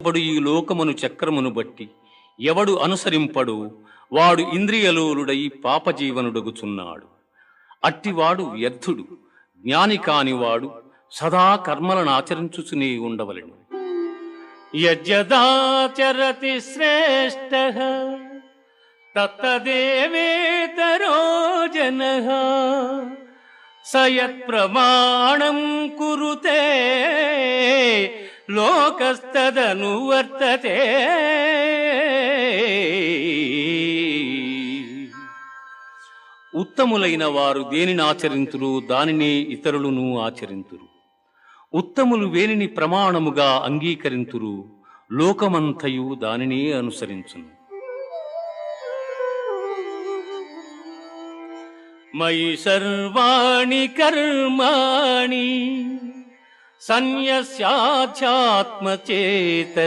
పడు ఈ లోకమును చక్రమును బట్టి ఎవడు అనుసరింపడు వాడు ఇంద్రియలోలుడై పాపజీవనుడగుచున్నాడు. అట్టివాడు వ్యర్థుడు. జ్ఞాని కానివాడు సదా కర్మలను ఆచరించుచునే ఉండవలెను. యజ్జదాచరతి శ్రేష్ఠః తత్తదేవేతరో జనః సయత్ప్రమాణం కురుతే లోకస్తదనువర్తతే. ఉత్తములైన వారు దేనిని ఆచరింతురు దానినే ఇతరులను ఆచరింతురు. ఉత్తములు వేనిని ప్రమాణముగా అంగీకరింతురు లోకమంతయు దానినే అనుసరించును. మయి సర్వాణి కర్మాణి సన్యస్యాధ్యాత్మచేతసా